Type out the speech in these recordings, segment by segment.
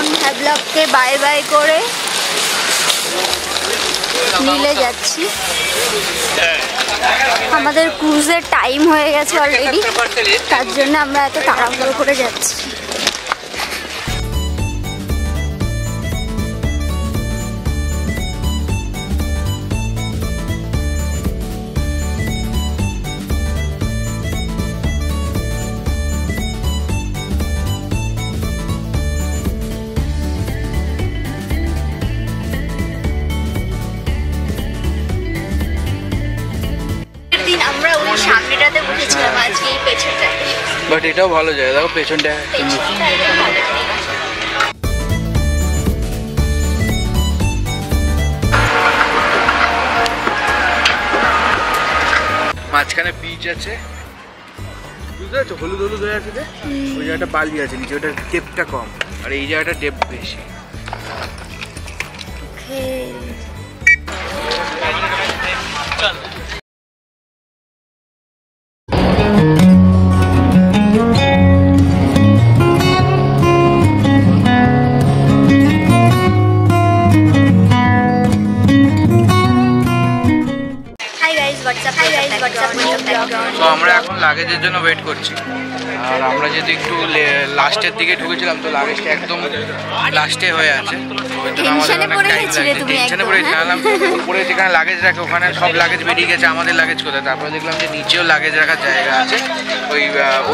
এখন হ্যাভলককে bye bye করে নীলে যাচ্ছি। আমাদের ক্রুজের টাইম হয়ে গেছে অলরেডি, তার জন্য আমরা এত তাড়াহুড়ো করে যাচ্ছি। সামনেটাতে উঠেছিলাম, আজকে এই পেছনটায়, বাট এটাও ভালো জায়গা। দেখো পেছনটা মাঝখানে বিচ আছে, বুঝতে পারছো? হলুদ হলুদ হয়ে আছে, ওই জায়গাটা বালি আছে নিচে, ওটা ডেপটা কম, আর এই জায়গাটা ডেপ বেশি। তো আমরা এখন লাগেজের জন্য ওয়েট করছি, আর আমরা যদি একটু লাস্টের দিকে ঢুকেছিলাম তো লাগেজটা একদম লাস্টে হয়ে আছে, ওই জন্য আমাদের অনেক টাইম লাগে। টেনশনে পড়েছিলাম, উপরে যেখানে লাগেজ রাখে ওখানে সব লাগেজ বেরিয়ে গেছে, আমাদের লাগেজ কোথায়? তারপরে দেখলাম যে নিচেও লাগেজ রাখার জায়গা আছে,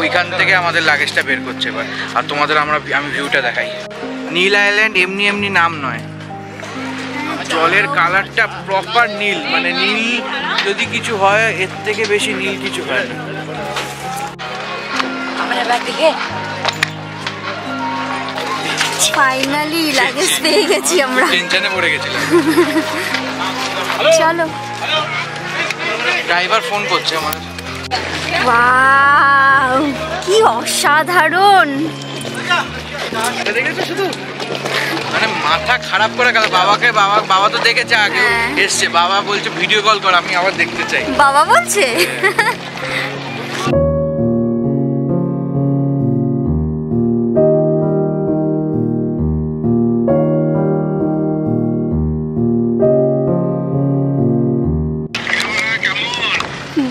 ওইখান থেকে আমাদের লাগেজটা বের করছে এবার। আর তোমাদের আমি ভিউটা দেখাই। নীল আইল্যান্ড এমনি এমনি নাম নয়, জলের কালারটা প্রপার নীল, মানে নীল যদি কিছু হয় এর থেকে বেশি নীল কিছু হয় না। ফাইনালি লাগেজ পেয়ে গেছি আমরা, টেনশনে পড়ে গেছিলাম। চলো, ড্রাইভার ফোন করছে আমাদের। ওয়াও, কি অসাধারণ! দেখেছো শুধু, মানে মাথা খারাপ করে গেল। বাবা তো দেখেছে আগে, এসছে, বাবা বলছে ভিডিও কল কর, আমি আবার দেখতে চাই। বাবা বলছে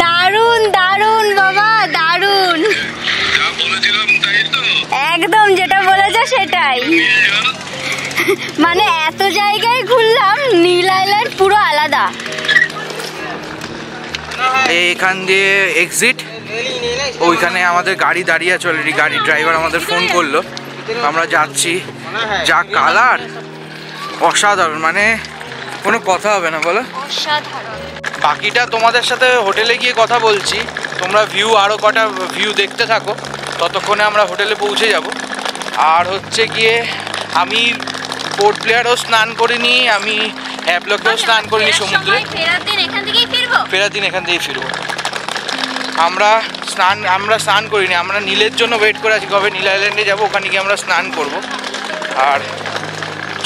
দারুন দারুন বাবা, দারুন, একদম যেটা বলেছে সেটাই। মানে এত জায়গায় ঘুরলাম, নীল আইল্যান্ড পুরো আলাদা। এখান দিয়ে এক্সিট, ওইখানে আমাদের গাড়ি দাঁড়িয়ে আছে অলরেডি, গাড়ি ড্রাইভার আমাদের ফোন করলো, আমরা যাচ্ছি। যা কালার, অসাধারণ, মানে কোনো কথা হবে না, বলো। বাকিটা তোমাদের সাথে হোটেলে গিয়ে কথা বলছি, তোমরা আরও কটা ভিউ দেখতে থাকো, ততক্ষণে আমরা হোটেলে পৌঁছে যাব। আর হচ্ছে গিয়ে আমি পোর্ট ব্লেয়ারও স্নান করিনি, আমি হ্যাভলকেও স্নান করিনি সমুদ্রে। ফেরার দিন এখান থেকেই ফিরবো। আমরা স্নান করিনি, আমরা নীলের জন্য ওয়েট করে আছি, কবে নীল আইল্যান্ডে যাবো, ওখানে গিয়ে আমরা স্নান করব। আর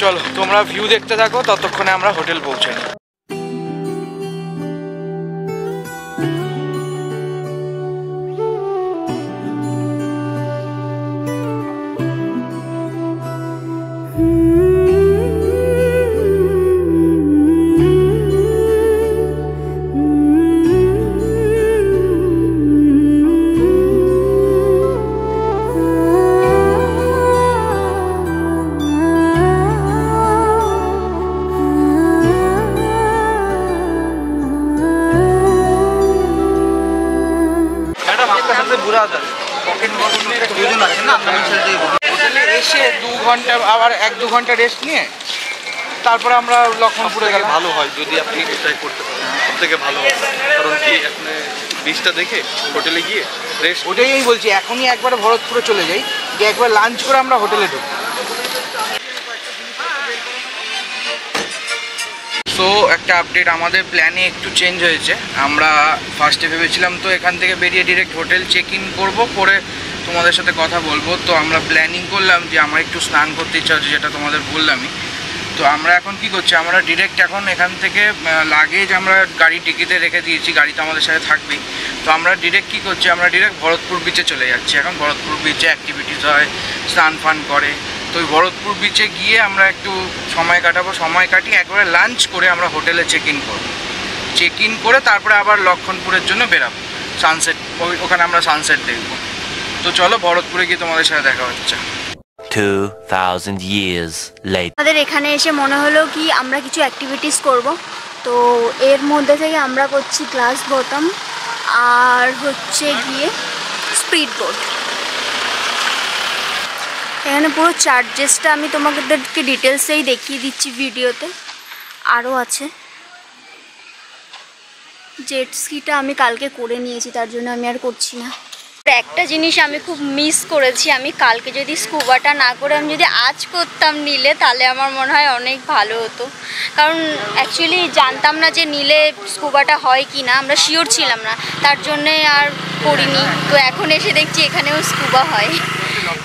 চলো তোমরা ভিউ দেখতে থাকো, ততক্ষণে আমরা হোটেল পৌঁছাই। এসে 2 ঘন্টা, আবার 1-2 ঘন্টা রেস্ট নিয়ে তারপরে আমরা লক্ষণপুরে গেলে ভালো হয়। যদি আপনি এটাই করতে পারেন সব থেকে ভালো হবে, কারণ কি আপনি বিচটা দেখে হোটেলে গিয়ে রেস্ট, ওটাই আমি বলছি। এখনই একবারে ভরতপুরে চলে যাই, যে একবার লাঞ্চ করে আমরা হোটেলে ঢুকি। সো একটা আপডেট, আমাদের প্ল্যানে একটু চেঞ্জ হয়েছে। আমরা ফার্স্টে ভেবেছিলাম তো এখান থেকে বেরিয়ে ডিরেক্ট হোটেল চেক ইন করবো, করে তোমাদের সাথে কথা বলবো। তো আমরা প্ল্যানিং করলাম যে আমরা একটু স্নান করতে ইচ্ছা হচ্ছে, যেটা তোমাদের বললামই। তো আমরা এখন কি করছি, আমরা ডিরেক্ট এখন এখান থেকে লাগেজ আমরা গাড়ি টিকিটে রেখে দিয়েছি, গাড়ি তো আমাদের সাথে থাকবেই। তো আমরা ডিরেক্ট কি করছি, আমরা ডিরেক্ট ভরতপুর বিচে চলে যাচ্ছি। এখন ভরতপুর বিচে অ্যাক্টিভিটিস হয়, স্নান ফান করে, তো ওই ভরতপুর বিচে গিয়ে আমরা একটু সময় কাটাবো, সময় কাটিয়ে একবারে লাঞ্চ করে আমরা হোটেলে চেক ইন করবো। চেক ইন করে তারপরে আবার লক্ষণপুরের জন্য বেরাবো, সানসেট, ওখানে আমরা সানসেট দেখবো। তো চলো ভরতপুরে গিয়ে তোমাদের সাথে দেখা হচ্ছে। 2000 years later. আমাদের এখানে এসে মনে হলো কি আমরা কিছু অ্যাক্টিভিটিস করব, তো এর মধ্যে থেকে আমরা করছি গ্লাস বটম আর হচ্ছে গিয়ে স্পিড বোট। এখানে পুরো চার্জেসটা আমি তোমাদেরকে ডিটেলসেই দেখিয়ে দিচ্ছি ভিডিওতে। আরও আছে, জেট স্কিটা আমি কালকে করে নিয়েছি, তার জন্য আমি আর করছি না। একটা জিনিস আমি খুব মিস করেছি, আমি কালকে যদি স্কুবাটা না করে আমি যদি আজ করতাম নিলে, তাহলে আমার মনে হয় অনেক ভালো হতো। কারণ অ্যাকচুয়ালি জানতাম না যে নিলে স্কুবাটা হয় কি না, আমরা শিওর ছিলাম না, তার জন্যে আর করিনি। তো এখন এসে দেখছি এখানেও স্কুবা হয়।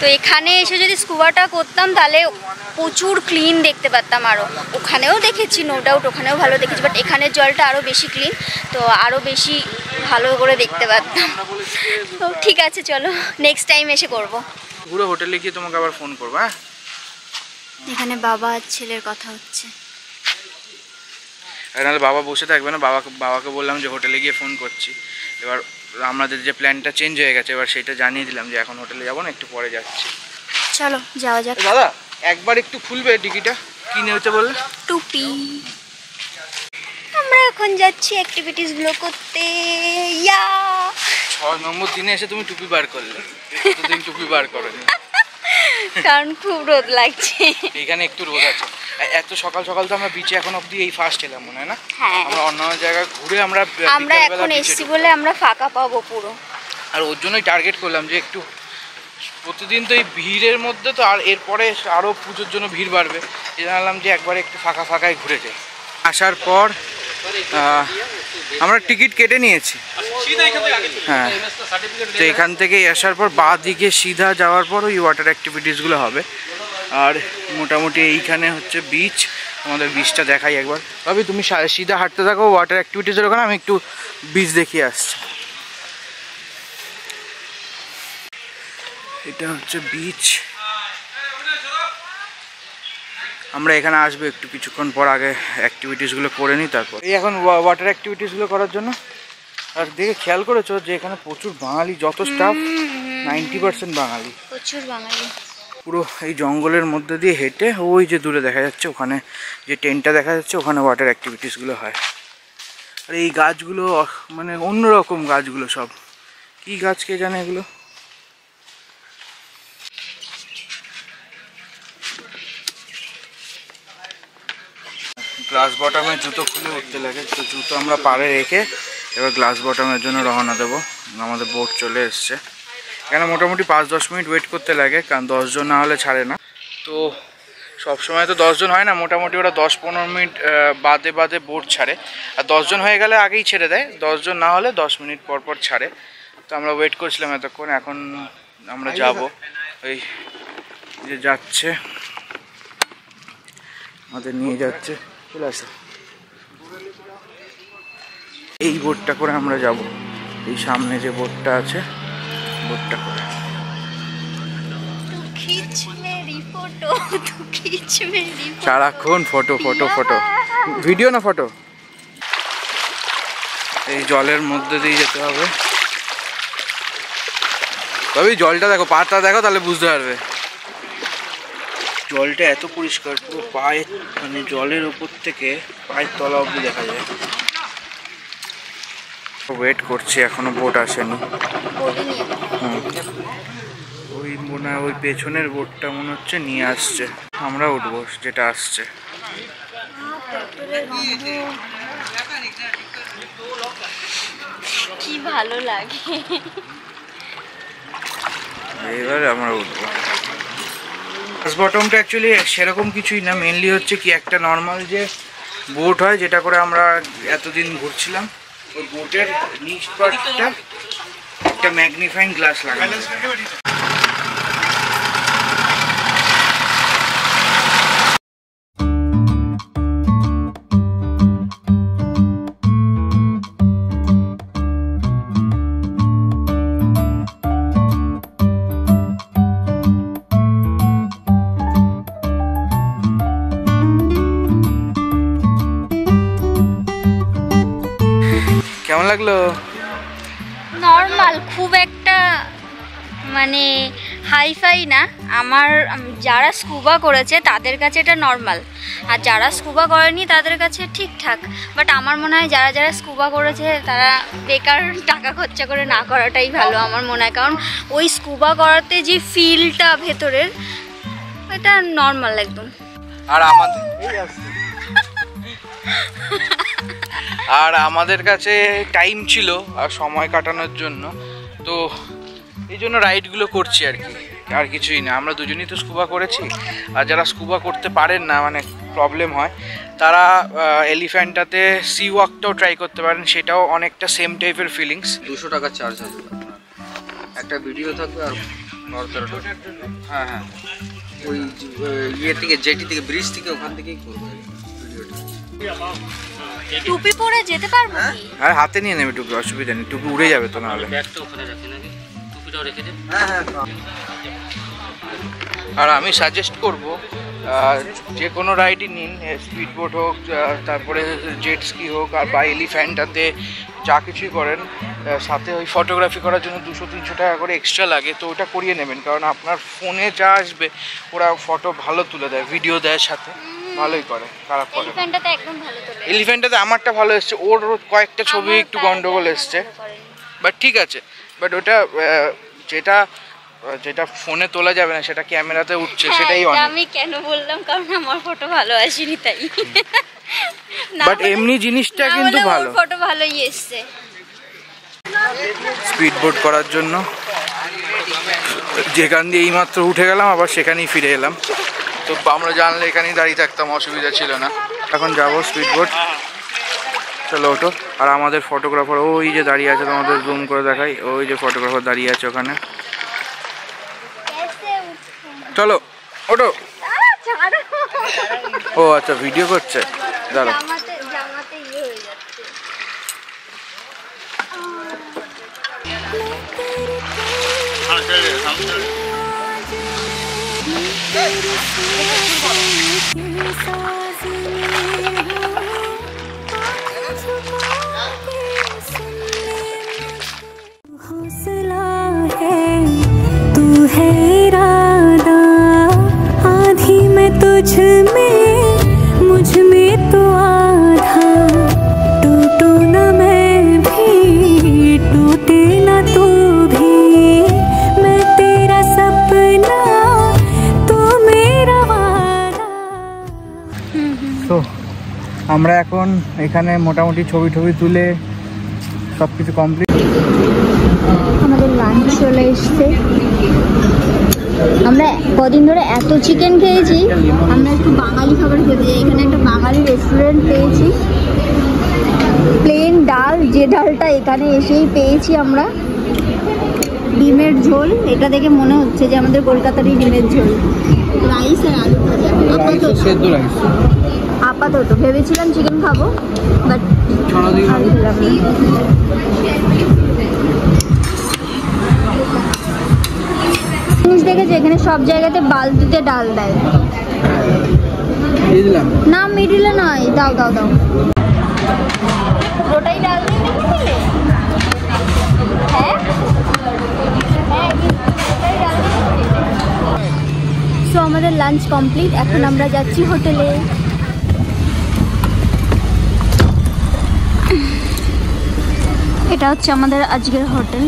তো এখানে এসে যদি স্কুবাটা করতাম তাহলে প্রচুর ক্লিন দেখতে পারতাম। আরও ওখানেও দেখেছি, নো ডাউট ওখানেও ভালো দেখেছি, বাট এখানের জলটা আরও বেশি ক্লিন, তো আরও বেশি ভালো করে দেখতে পারতাম। তো ঠিক আছে, চলো নেক্সট টাইম এসে করব। পুরো হোটেলে গিয়ে তোমাকে আবার ফোন করবো। হ্যাঁ, এখানে বাবা আর ছেলের কথা হচ্ছে। নাহলে বাবা বসে থাকবে না, বাবাকে বললাম যে হোটেলে গিয়ে ফোন করছি। এবার আমাদের যে প্ল্যানটা চেঞ্জ হয়ে গেছে, এবার সেটা জানিয়ে দিলাম যে এখন হোটেলে যাবো না, একটু পরে যাচ্ছি। চলো যাওয়া যাক। দাদা একবার একটু খুলবে ডিকিটা, কি নিতে বললে? টুপি। আমরা এখন যাচ্ছি অ্যাক্টিভিটিসগুলো করতে। 6 নম্বর দিনে এসে তুমি টুপি বার করলে, এতদিন টুপি বার করোনি। কারণ খুব রোদ লাগছে। এখানে একটু রোদ আছে। এত সকাল সকাল তো আমরা বিচে এখন অবধি এই ফার্স্ট এলাম মনে হয় না? হ্যাঁ, আমরা অন্যান্য জায়গায় ঘুরে আমরা এখন এসছি বলে আমরা ফাঁকা পাবো পুরো। আর ওর জন্যই টার্গেট করলাম যে একটু প্রতিদিন তো এই ভিড়ের মধ্যে, তো আর এরপরে আরও পুজোর জন্য ভিড় বাড়বে, জানালাম যে একবার একটু ফাঁকা ফাঁকায় ঘুরে যাই। আসার পর আমরা টিকিট কেটে নিয়েছি। হ্যাঁ, তো এখান থেকে আসার পর বাঁ দিকে সিধা যাওয়ার পর ওই ওয়াটার অ্যাক্টিভিটিসগুলো হবে। আর মোটামুটি এইখানে হচ্ছে বিচ, আমাদের বিচটা দেখাই একবার। তবে তুমি সিধা হাঁটতে থাকো ওয়াটার অ্যাক্টিভিটিসের ওখানে, আমি একটু বিচ দেখিয়ে আসছি। এটা হচ্ছে বিচ। আমরা এখানে আসবো একটু কিছুক্ষণ পর, আগে অ্যাক্টিভিটিসগুলো করে নিই তারপর। এই এখন ওয়াটার অ্যাক্টিভিটিসগুলো করার জন্য। আর দেখে খেয়াল করেছো যে এখানে প্রচুর বাঙালি, যত স্টাফ 90% বাঙালি, প্রচুর বাঙালি। পুরো এই জঙ্গলের মধ্যে দিয়ে হেঁটে ওই যে দূরে দেখা যাচ্ছে, ওখানে যে টেন্টটা দেখা যাচ্ছে, ওখানে ওয়াটার অ্যাক্টিভিটিসগুলো হয়। আর এই গাছগুলো মানে অন্যরকম গাছগুলো, সব কি গাছ কে জানে এগুলো। গ্লাস বটমের জুতো খুলে উঠতে লাগে, তো জুতো আমরা পাড়ে রেখে এবার গ্লাস বটমের জন্য রওনা দেবো। আমাদের বোট চলে এসছে। এখানে মোটামুটি 5-10 মিনিট ওয়েট করতে লাগে, কারণ 10 জন না হলে ছাড়ে না। তো সবসময় তো 10 জন হয় না, মোটামুটি ওরা 10-15 মিনিট বাদে বাদে বোট ছাড়ে। আর 10 জন হয়ে গেলে আগেই ছেড়ে দেয়, 10 জন না হলে 10 মিনিট পর পর ছাড়ে। তো আমরা ওয়েট করছিলাম এতক্ষণ, এখন আমরা যাব। ওই যে যাচ্ছে, আমাদের নিয়ে যাচ্ছে, চলে আসো। এই বোটটা করে আমরা যাব, এই সামনে যে বোটটা আছে, বোটটা করে। সারাক্ষণ ফটো ফটো ফটো, ভিডিও না ফটো। এই জলের মধ্যে দিয়ে যেতে হবে। তবে জলটা দেখো, পাতা দেখো, তাহলে বুঝতে পারবে। জলটা এত পরিষ্কার, পুরো পায়ে মানে জলের উপর থেকে পায়ের তলা অবধি দেখা যায়। ওয়েট করছি, এখনো বোট আসেনি। ওই মনে হয় ওই পেছনের বোটটা মনে হচ্ছে নিয়ে আসছে, আমরা উঠবো যেটা আসছে। কি ভালো লাগে। এবারে আমরা উঠবো। গ্লাস বটমটা অ্যাকচুয়ালি সেরকম কিছুই না, মেনলি হচ্ছে কি একটা নর্মাল যে বোট হয়, যেটা করে আমরা এতদিন ঘুরছিলাম, ওই বোটের নিচ পার্টটা একটা ম্যাগনিফাইং গ্লাস লাগানো। লাগলো? নর্মাল, খুব একটা মানে হাইফাই না। আমার যারা স্কুবা করেছে তাদের কাছে এটা নর্মাল, আর যারা স্কুবা করেনি তাদের কাছে ঠিকঠাক। বাট আমার মনে হয় যারা যারা স্কুবা করেছে তারা বেকার টাকা খরচা করে না করাটাই ভালো আমার মনে হয়। কারণ ওই স্কুবা করাতে যে ফিলটা ভেতরের, এটা নর্মাল একদম। আর আমাদের কাছে টাইম ছিল আর সময় কাটানোর জন্য, তো এই জন্য রাইডগুলো করছি আর কি, আর কিছুই না। আমরা দুজনেই তো স্কুবা করেছি, আর যারা স্কুবা করতে পারেন না, মানে প্রবলেম হয়, তারা এলিফ্যান্টটাতে সি ওয়াকটাও ট্রাই করতে পারেন। সেটাও অনেকটা সেম টাইপের ফিলিংস। 200 টাকা চার্জ হবে, একটা ভিডিও থাকবে আর হ্যাঁ হ্যাঁ, ওই ইয়ে থেকে জেটি থেকে ব্রিজ থেকে ওখান থেকেই করবো ভিডিওটা। টুপি পরে যেতে পারবো কি? আর হাতে নিয়ে নেবে টুপি, অসুবিধা নেই, টুপি উড়ে যাবে তো নাহলে। ব্যাগটা ওখানে রাখি নাকি, টুপিটাও রেখে দে। হ্যাঁ হ্যাঁ। আর আমি সাজেস্ট করব যে কোনো রাইডই নিন, স্পিড বোট হোক, তারপরে জেট স্কি হোক, আর বা এলিফ্যান্টটাতে যা কিছুই করেন, সাথে ওই ফটোগ্রাফি করার জন্য 200-300 টাকা করে এক্সট্রা লাগে, তো ওটা করিয়ে নেবেন। কারণ আপনার ফোনে যা আসবে ওরা ফটো ভালো তুলে দেয়, ভিডিও দেয় সাথে, ভালোই করে, খারাপ করে। এলিফ্যান্টটাতে একদম ভালো তোলে। এলিফ্যান্টটাতে আমারটা ভালো এসছে, ওর কয়েকটা ছবি একটু গন্ডগোল এসছে, বাট ঠিক আছে। বাট ওটা যেটা ফোনে তোলা যাবে না সেটা ক্যামেরাতে উঠছে, সেটাই অনেক। আমি কেন বললাম, কারণ আমার ফটো ভালো আসেনি তাই। বাট এমনি জিনিসটা কিন্তু ভালো, ফটো ভালোই এসছে। স্পিড বোট করার জন্য যেখান দিয়ে এইমাত্র উঠে গেলাম, আবার সেখানেই ফিরে এলাম। তো আমরা জানলে এখানেই দাঁড়িয়ে থাকতাম, অসুবিধা ছিল না। এখন যাবো স্পিড বোট, চলো ওটো। আর আমাদের ফটোগ্রাফার ওই যে দাঁড়িয়ে আছে, তোমাদের জুম করে দেখাই, ওই যে ফটোগ্রাফার দাঁড়িয়ে আছে ওখানে। চলো ওটো। ও আচ্ছা, ভিডিও করছে, দাঁড়া। জামাতে ইয়ে হয়ে যাচ্ছে। हौसला है तू है इरादा, आधी मैं तुझ में मुझ में तो आधा, टूटू ना मैं भी टूटे ना तू भी, मैं तेरा सपना तू मेरा वादा। তো আমরা এখন এখানে মোটামুটি ছবি তুলে সব কিছু কমপ্লিট। আমাদের লাঞ্চ চলে এসছে। আমরা কদিন ধরে এত চিকেন খেয়েছি, আমরা একটু বাঙালি খাবার খেতে যাই। এখানে একটা বাঙালি রেস্টুরেন্ট পেয়েছি, প্লেন ডাল, যে ডালটা এখানে এসেই পেয়েছি আমরা। ডিমের ঝোল, এটা দেখে মনে হচ্ছে যে আমাদের কলকাতারই ডিমের ঝোল। রাইস আর আলু ভাজা, আপাতত ভেবেছিলাম চিকেন খাবো, বাট জিনিস দেখেছে এখানে সব জায়গাতে বালতিতে ডাল দেয় না, মিডিলে নয়। দাও দাও দাও, পুরোটাই ডাল দিয়ে দেখেছিলে? হ্যাঁ হ্যাঁ, পুরোটাই ডাল দিয়ে। সো আমাদের লাঞ্চ কমপ্লিট, এখন আমরা যাচ্ছি হোটেলে। এটা হচ্ছে আমাদের আজকের হোটেল।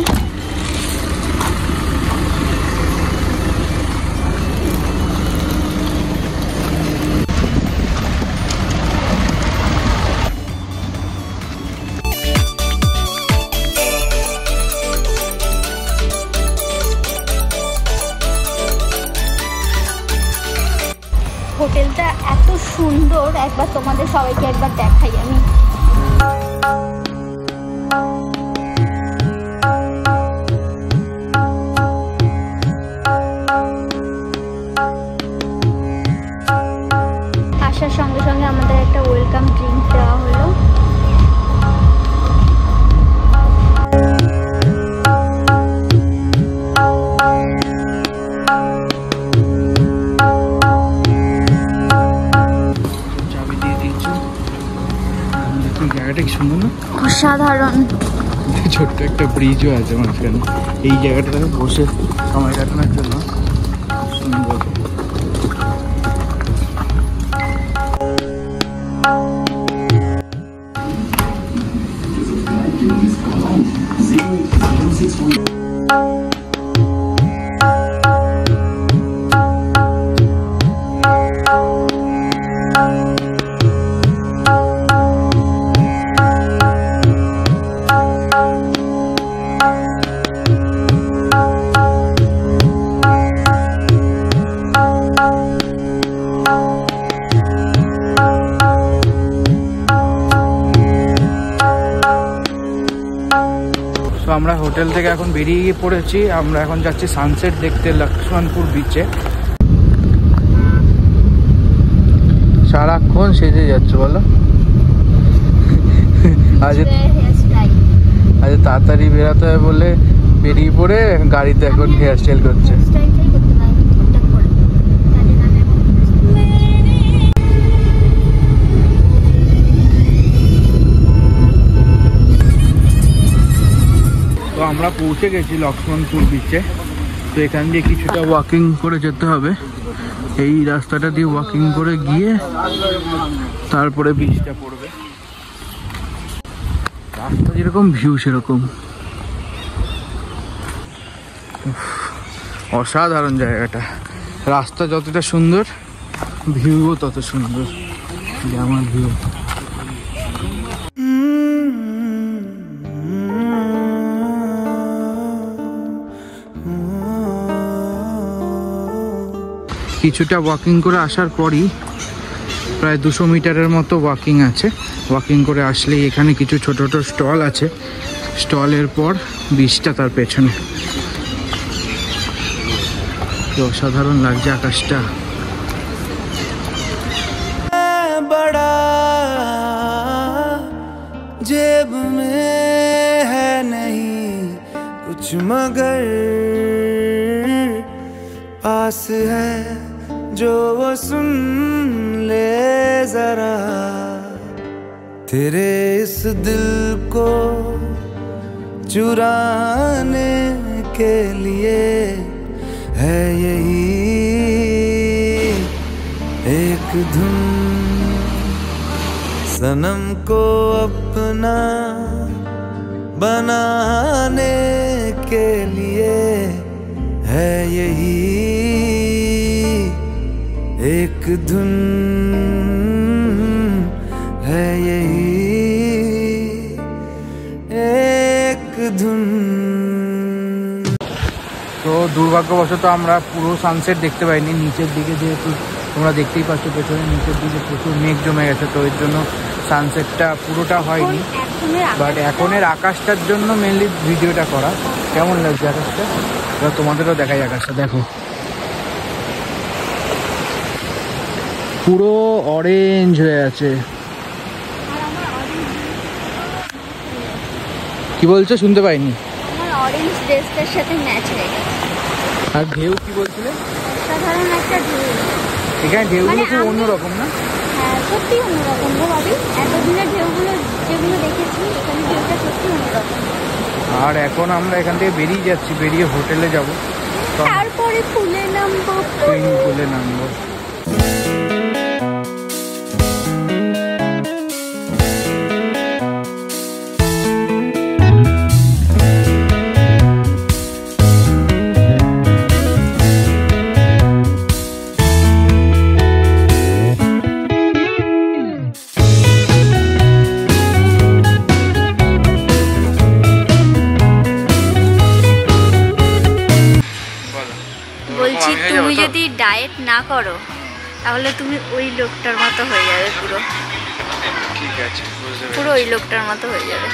হোটেলটা এত সুন্দর, একবার তোমাদের সবাইকে একবার দেখাই আমি। আসার সঙ্গে সঙ্গে আমাদের একটা ওয়েলকাম ড্রিঙ্ক দেওয়া হলো। এই জায়গাটা কি সুন্দর না? অসাধারণ। ছোট্ট একটা ব্রিজও আছে মাঝখানে। এই জায়গাটাতে বসে সময় কাটানোর জন্য সুন্দর। তো আমরা হোটেল থেকে এখন বেরিয়ে পড়েছি। আমরা এখন যাচ্ছি সানসেট দেখতে লক্ষ্মণপুর বিচে। সারাক্ষণ সেজে যাচ্ছে বলো। আজ তাড়াতাড়ি বেরোতে হবে বলে বেরিয়ে পড়ে গাড়িতে এখন হেয়ার স্টাইল করছে। তো আমরা পৌঁছে গেছি লক্ষ্মণপুর বিচে। তো এখান দিয়ে কিছুটা ওয়াকিং করে যেতে হবে। এই রাস্তাটা দিয়ে ওয়াকিং করে গিয়ে তারপরে বিচটা পড়বে। রাস্তা যেরকম ভিউ সেরকম। অসাধারণ জায়গাটা। রাস্তা যতটা সুন্দর ভিউও তত সুন্দর। আমার ভিউ কিছুটা ওয়াকিং করে আসার পরই প্রায় 200 মিটারের মতো ওয়াকিং আছে। ওয়াকিং করে আসলেই এখানে কিছু ছোট ছোট স্টল আছে। স্টলের পর বিচটা তার পেছনে। কি অসাধারণ লাগছে আকাশটা। बड़ा जेब में है नहीं कुछ मगर पास है जो वो सुन ले जरा तेरे इस दिल को चुराने के लिए है यही एक धुन सनम को अपना बनाने के लिए है यही एक धुन है यही एक धुन। তো দুর্ভাগ্যবশত আমরা পুরো সানসেট দেখতে পাইনি। নিচের দিকে যেহেতু তোমরা দেখতেই পাচ্ছ পেছনে নিচের দিকে প্রচুর মেঘ জমে গেছে, তো এর জন্য সানসেটটা পুরোটা হয়নি। বাট এখনের আকাশটার জন্য মেনলি ভিডিওটা করা। কেমন লাগছে আকাশটা? এবার তোমাদেরও দেখাই আকাশটা। দেখো পুরো অরেঞ্জ হয়ে আছে। কি বলছো? শুনতে পাইনি। আমার অরেঞ্জ ড্রেসটার সাথে ম্যাচ হয়ে গেছে। আর ঢেউ কি বলছিলে? অসাধারণ একটা ঢেউ। এখানে ঢেউগুলো মানে খুব অন্যরকম না? হ্যাঁ, সত্যি অন্যরকম গো ভাবি। এতদিনের ঢেউগুলো যেগুলো দেখেছি, এখানে ঢেউটা সত্যি অন্যরকম। আর এখন আমরা এখান থেকে বেরিয়ে যাচ্ছি, বেরিয়ে হোটেলে যাবো, তারপরে ফুলে নামবো। সুইমিং পুলে নামবো। বলছি তুমি যদি ডায়েট না করো তাহলে তুমি ওই লোকটার মতো হয়ে যাবে। পুরো ঠিক আছে, পুরো ওই লোকটার মতো হয়ে যাবে।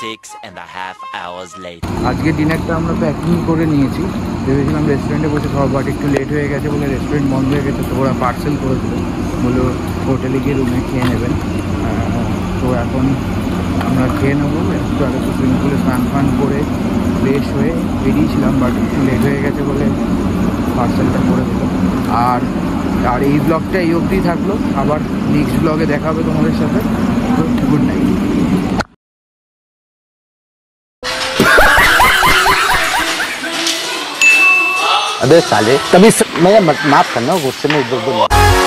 6.5 hours later. আজকে ডিনারটা আমরা প্যাকিং করে নিয়েছি। ভেবেছিলাম রেস্টুরেন্টে বসে খাওয়া, বাট একটু লেট হয়ে গেছে বলে রেস্টুরেন্ট বন্ধ হয়ে গেছে। তো ওরা পার্সেল করে দিল, বলে হোটেলে গিয়ে রুমে খেয়ে নেবেন। তো এখন আমরা খেয়ে নেবো। একটু আগে তো সুইমিং পুলে স্নান ফান করে ফ্রেশ হয়ে বেরিয়েছিলাম, বাট একটু লেট হয়ে গেছে বলে পার্সেলটা করে দিল। আর আর এই ব্লগটা এই অবধি থাকলো, আবার নেক্সট ব্লগে দেখা হবে তোমাদের সাথে। Good night. अबे साले कभी मैं माफ करना गुस्से में इधर उधर